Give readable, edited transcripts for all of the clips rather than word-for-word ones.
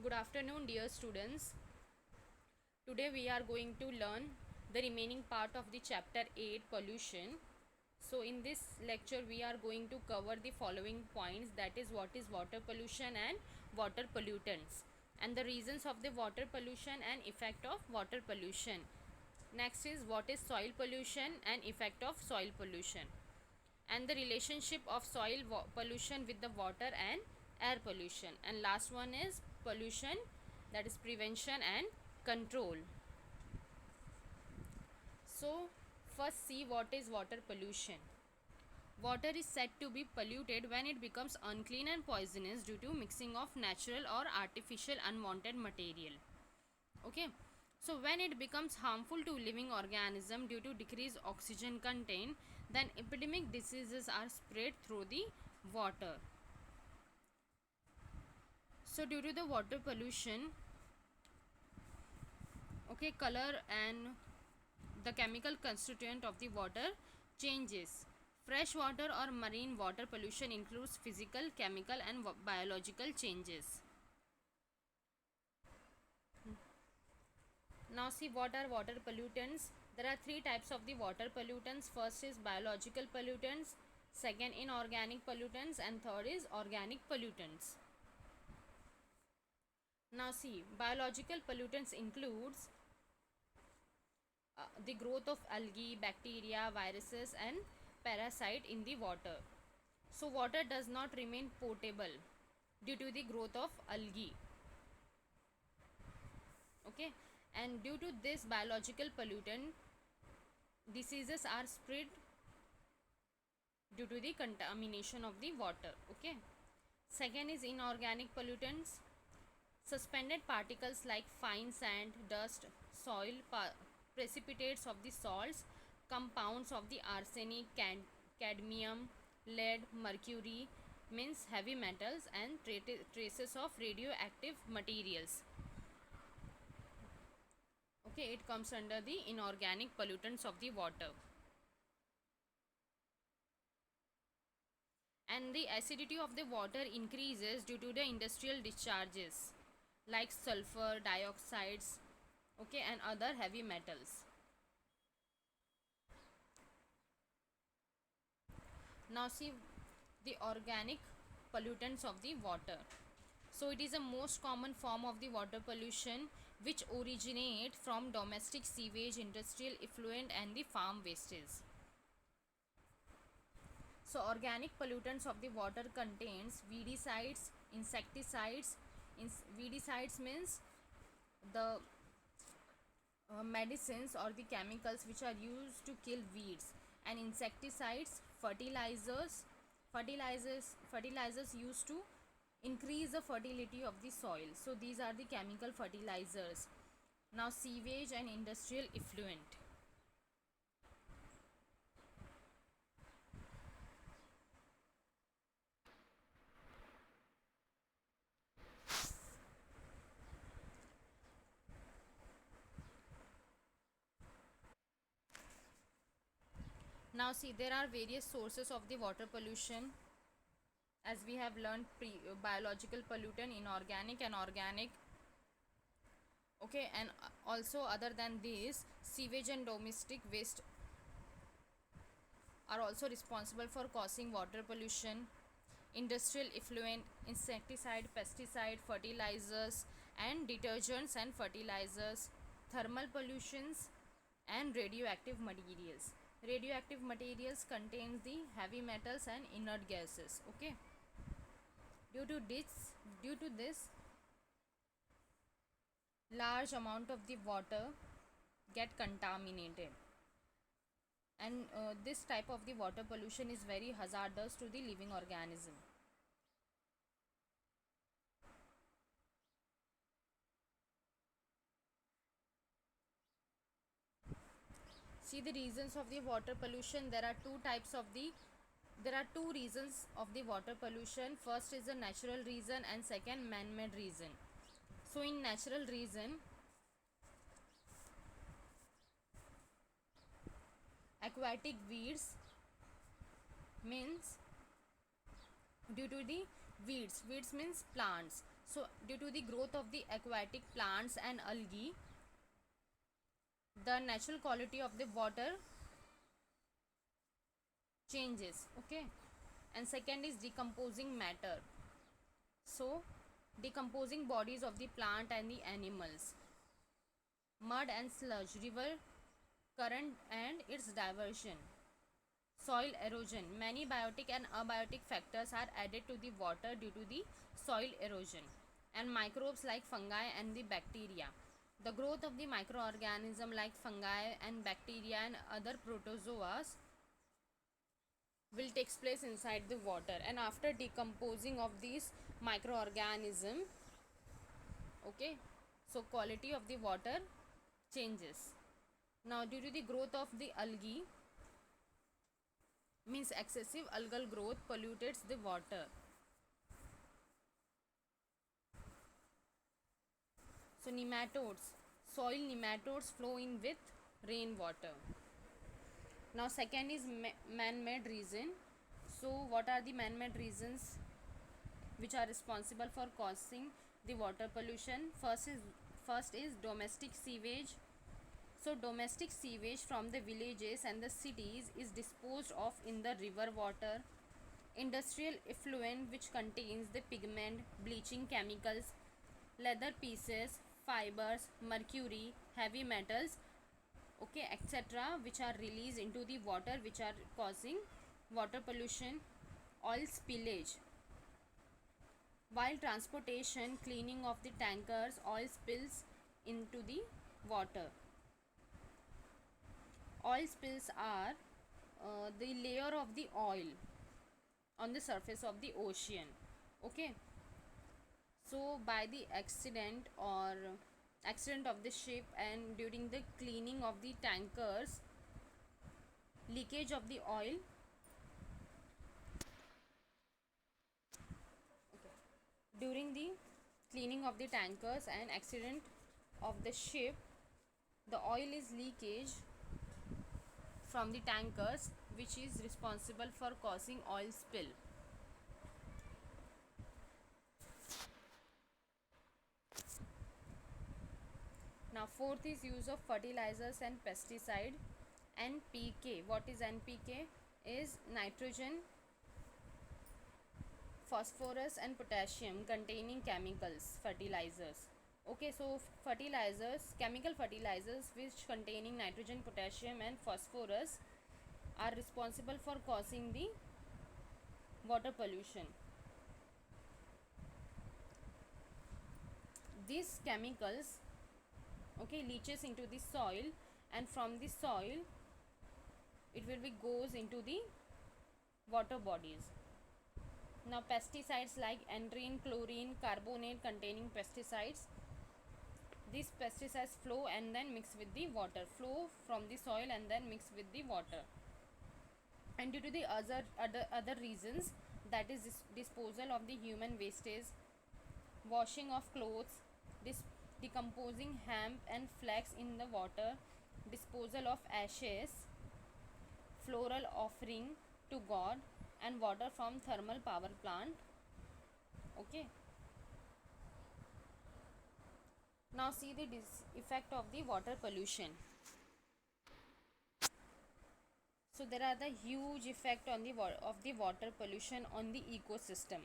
Good afternoon, dear students. Today we are going to learn the remaining part of the chapter 8 pollution. So in this lecture we are going to cover the following points, that is what is water pollution and water pollutants and the reasons of the water pollution and effect of water pollution. Next is what is soil pollution and effect of soil pollution, and the relationship of soil pollution with the water and air pollution, and last one is pollution, that is prevention and control. So first see what is water pollution. Water is said to be polluted when it becomes unclean and poisonous due to mixing of natural or artificial unwanted material. Okay, so when it becomes harmful to living organism due to decreased oxygen content, then epidemic diseases are spread through the water. So due to the water pollution, okay, color and the chemical constituent of the water changes. Fresh water or marine water pollution includes physical, chemical and biological changes. Now see what are water pollutants. There are three types of the water pollutants. First is biological pollutants, second inorganic pollutants, and third is organic pollutants. Now see, biological pollutants includes the growth of algae, bacteria, viruses and parasite in the water. So water does not remain potable due to the growth of algae. Okay, and due to this biological pollutant, diseases are spread due to the contamination of the water. Okay, second is inorganic pollutants. Suspended particles like fine sand, dust, soil, precipitates of the salts, compounds of the arsenic, cadmium, lead, mercury, means heavy metals, and traces of radioactive materials. Okay, it comes under the inorganic pollutants of the water. And the acidity of the water increases due to the industrial discharges like sulfur dioxides, okay, and other heavy metals. Now see the organic pollutants of the water. So it is a most common form of the water pollution which originate from domestic sewage, industrial effluent and the farm wastes. So organic pollutants of the water contains weedicides, insecticides. Weedicides means the medicines or the chemicals which are used to kill weeds, and insecticides, fertilizers used to increase the fertility of the soil. So these are the chemical fertilizers. Now sewage and industrial effluent. Now see, there are various sources of the water pollution, as we have learned biological pollutant, inorganic and organic. Okay, and also other than this, sewage and domestic waste are also responsible for causing water pollution. Industrial effluent, insecticide, pesticide, fertilizers and detergents and fertilizers, thermal pollutions and radioactive materials. Radioactive materials contains the heavy metals and inert gases. Okay, due to this large amount of the water get contaminated, and this type of the water pollution is very hazardous to the living organism. See the reasons of the water pollution. There are two reasons of the water pollution. First is a natural reason and second man-made reason. So in natural reason, aquatic weeds means due to the weeds means plants. So due to the growth of the aquatic plants and algae, the natural quality of the water changes. Okay. And second is decomposing matter. So decomposing bodies of the plant and the animals, mud and sludge, river current and its diversion, soil erosion. Many biotic and abiotic factors are added to the water due to the soil erosion, and microbes like fungi and the bacteria. The growth of the microorganism like fungi and bacteria and other protozoas will takes place inside the water, and after decomposing of these microorganism, okay, so quality of the water changes. Now due to the growth of the algae, means excessive algal growth pollutes the water. So nematodes, soil nematodes flow in with rainwater. Now second is man-made reason. So what are the man-made reasons which are responsible for causing the water pollution? First is domestic sewage. So domestic sewage from the villages and the cities is disposed of in the river water. Industrial effluent which contains the pigment, bleaching chemicals, leather pieces, fibers, mercury, heavy metals, okay, etc., which are released into the water, which are causing water pollution. Oil spillage while transportation, cleaning of the tankers, oil spills into the water. Oil spills are the layer of the oil on the surface of the ocean. Okay, so by the accident or accident of the ship and during the cleaning of the tankers, leakage of the oil, during the cleaning of the tankers and accident of the ship, the oil is leakage from the tankers, which is responsible for causing oil spill. Now fourth is use of fertilizers and pesticide. NPK, what is NPK? Is nitrogen, phosphorus and potassium containing chemicals, fertilizers. Okay, so fertilizers, chemical fertilizers which containing nitrogen, potassium and phosphorus are responsible for causing the water pollution. These chemicals, okay, leaches into the soil, and from the soil it will be goes into the water bodies. Now pesticides like endrine, chlorine, carbonate containing pesticides, these pesticides flow and then mix with the water, flow from the soil and then mix with the water. And due to the other reasons, that is disposal of the human wastage, washing of clothes, decomposing hemp and flax in the water, disposal of ashes, floral offering to god, and water from thermal power plant. Okay, now see the effect of the water pollution. So there are the huge effect on the of the water pollution on the ecosystem.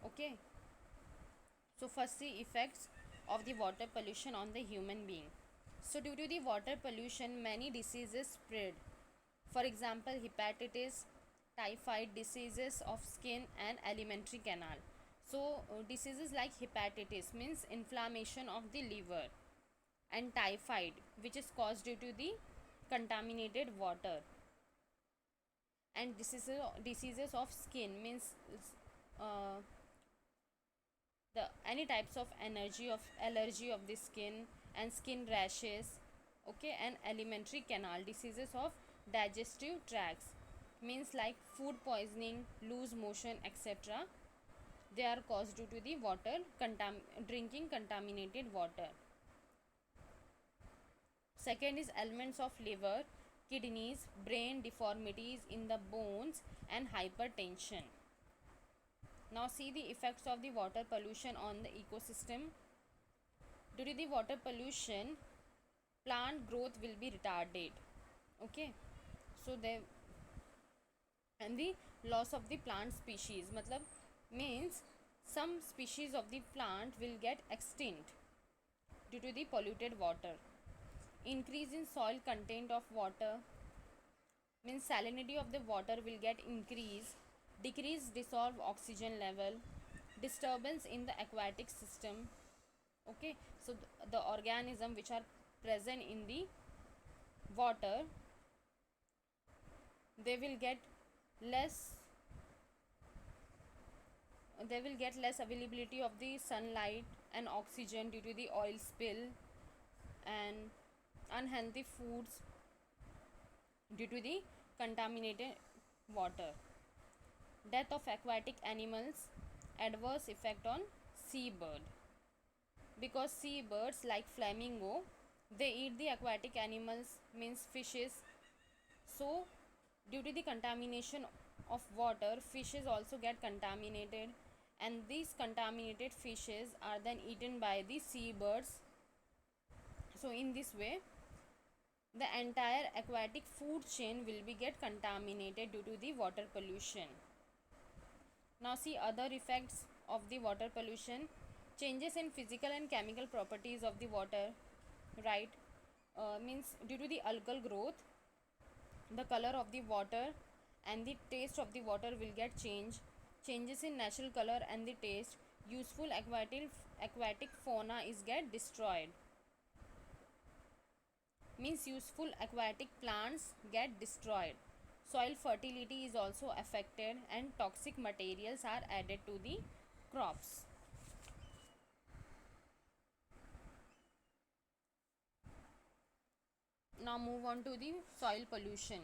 Okay, so first the effects of the water pollution on the human being. So due to the water pollution, many diseases spread. For example, hepatitis, typhoid, diseases of skin and alimentary canal. So diseases like hepatitis means inflammation of the liver, and typhoid, which is caused due to the contaminated water, and diseases of skin means uh, the any types of allergy of the skin and skin rashes. Okay, and alimentary canal, diseases of digestive tracts means like food poisoning, loose motion, etc., they are caused due to the water drinking contaminated water. Second is ailments of liver, kidneys, brain, deformities in the bones and hypertension. Now see the effects of the water pollution on the ecosystem. Due to the water pollution, plant growth will be retarded. Okay, so there, and the loss of the plant species, matlab means some species of the plant will get extinct due to the polluted water. Increase in soil content of water means salinity of the water will get increased. Decrease dissolved oxygen level. Disturbance in the aquatic system. Okay, so the organism which are present in the water, they will get less, they will get less availability of the sunlight and oxygen due to the oil spill and unhealthy foods due to the contaminated water. Death of aquatic animals. Adverse effect on seabird, because seabirds like flamingo, they eat the aquatic animals means fishes. So due to the contamination of water, fishes also get contaminated, and these contaminated fishes are then eaten by the seabirds. So in this way, the entire aquatic food chain will be get contaminated due to the water pollution. Now see other effects of the water pollution. Changes in physical and chemical properties of the water, right? Means due to the algal growth, the color of the water and the taste of the water will get changed. Changes in natural color and the taste. Useful aquatic fauna is get destroyed, means useful aquatic plants get destroyed. Soil fertility is also affected, and toxic materials are added to the crops. Now move on to the soil pollution.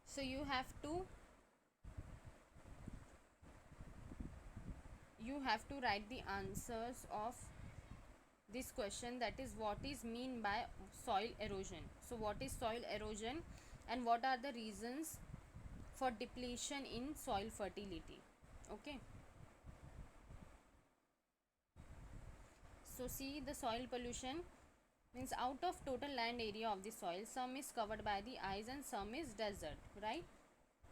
So you have to write the answers of this question, that is what is mean by soil erosion. So what is soil erosion and what are the reasons for depletion in soil fertility? Okay, so see, the soil pollution means out of total land area of the soil, some is covered by the ice and some is desert, right?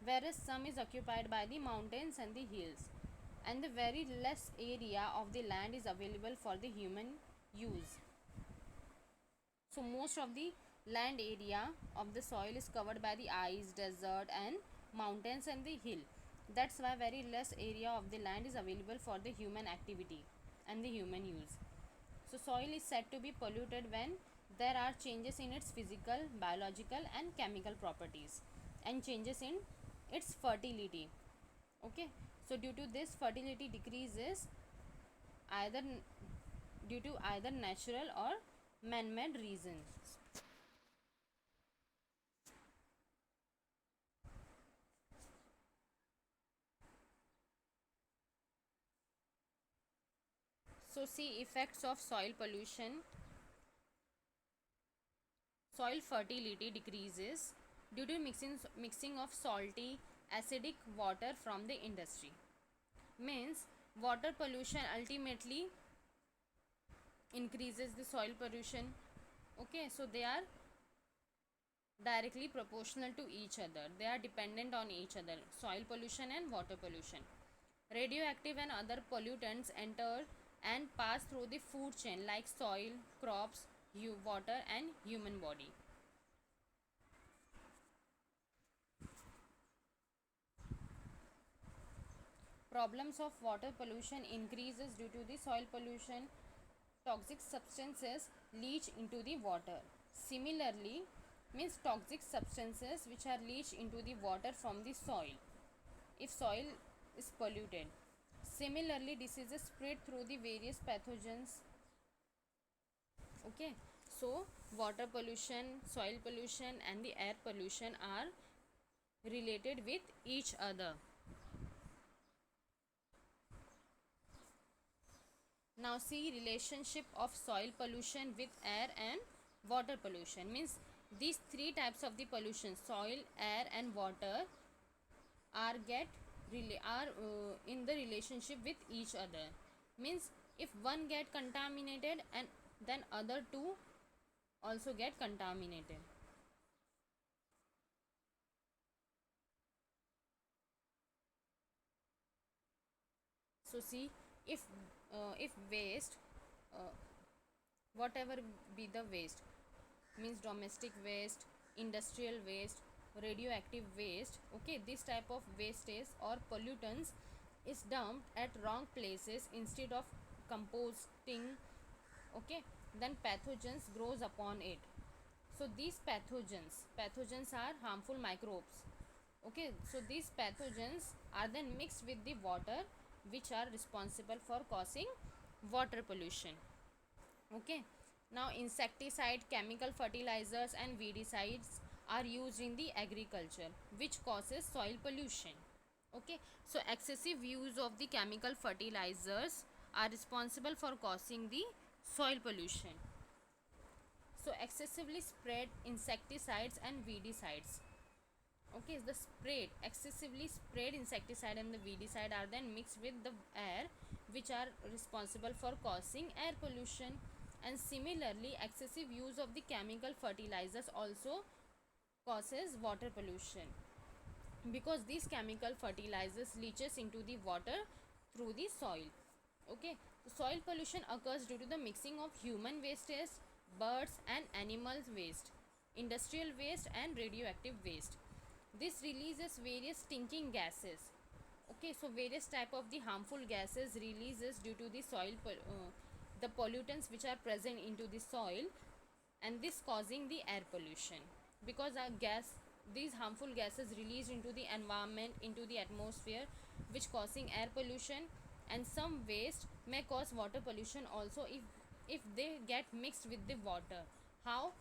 Whereas some is occupied by the mountains and the hills, and the very less area of the land is available for the human use. So most of the land area of the soil is covered by the ice, desert and mountains and the hill. That's why very less area of the land is available for the human activity and the human use. So soil is said to be polluted when there are changes in its physical, biological and chemical properties, and changes in its fertility. Okay, so due to this, fertility decreases either due to either natural or man-made reasons. So see effects of soil pollution. Soil fertility decreases due to mixing of salty, acidic water from the industry. Means water pollution ultimately increases the soil pollution. Okay, so they are directly proportional to each other. They are dependent on each other, soil pollution and water pollution. Radioactive and other pollutants enter and pass through the food chain like soil, crops, water and human body. Problems of water pollution increases due to the soil pollution. Toxic substances leach into the water. Similarly, means toxic substances which are leached into the water from the soil if soil is polluted. Similarly, diseases spread through the various pathogens. Okay, so water pollution, soil pollution and the air pollution are related with each other. Now see relationship of soil pollution with air and water pollution. Means these three types of the pollution, soil, air and water, are in the relationship with each other. Means if one get contaminated, and then other two also get contaminated. So see, if waste, uh, whatever be the waste, means domestic waste, industrial waste, radioactive waste, okay, this type of wastage or pollutants is dumped at wrong places instead of composting, okay, then pathogens grows upon it. So these pathogens are harmful microbes, okay, so these pathogens are then mixed with the water, which are responsible for causing water pollution. Okay, now insecticide, chemical fertilizers and weedicides are used in the agriculture, which causes soil pollution. Okay, so excessive use of the chemical fertilizers are responsible for causing the soil pollution. So excessively sprayed insecticides and weedicides, okay, the sprayed excessively sprayed insecticide and the weedicide are then mixed with the air, which are responsible for causing air pollution. And similarly, excessive use of the chemical fertilizers also causes water pollution, because these chemical fertilizers leaches into the water through the soil. Okay, soil pollution occurs due to the mixing of human wastes, birds and animals waste, industrial waste and radioactive waste. This releases various stinking gases. Okay, so various type of the harmful gases releases due to the the pollutants which are present into the soil, and this causing the air pollution, because our gas these harmful gases released into the environment, into the atmosphere, which causing air pollution. And some waste may cause water pollution also, if they get mixed with the water. How?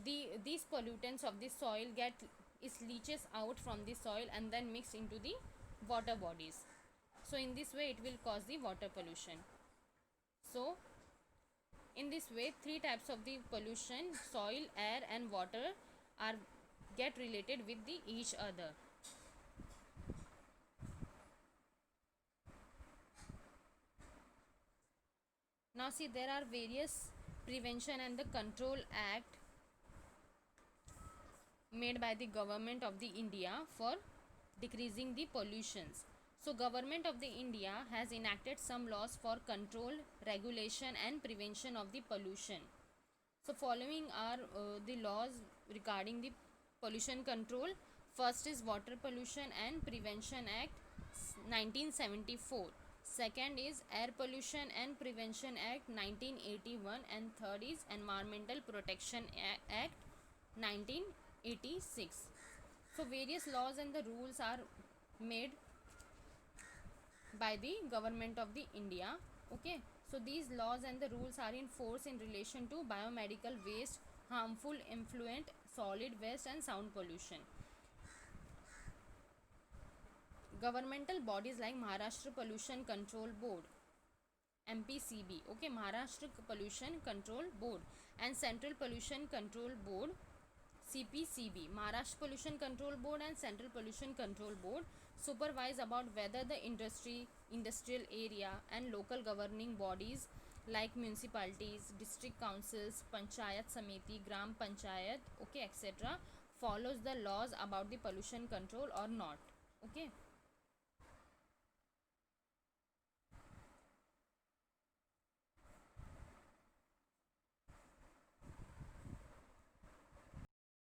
These pollutants of the soil get is leaches out from the soil and then mixed into the water bodies. So in this way it will cause the water pollution. So in this way, three types of the pollution, soil, air and water, are get related with the each other. Now see, there are various prevention and the control act made by the government of the India for decreasing the pollutions. So government of the India has enacted some laws for control, regulation and prevention of the pollution. So following are the laws regarding the pollution control. First is Water Pollution and Prevention Act 1974. Second is Air Pollution and Prevention Act 1981, and third is Environmental Protection Act 1986. So various laws and the rules are made by the government of the India. Okay, so these laws and the rules are in force in relation to biomedical waste, harmful effluent, solid waste and sound pollution. Governmental bodies like Maharashtra Pollution Control Board, MPCB, okay, Maharashtra Pollution Control Board, and Central Pollution Control Board, CPCB, Maharashtra Pollution Control Board and Central Pollution Control Board, supervise about whether the industrial area and local governing bodies like municipalities, district councils, Panchayat Samiti, Gram Panchayat, okay, etc., follows the laws about the pollution control or not. Okay.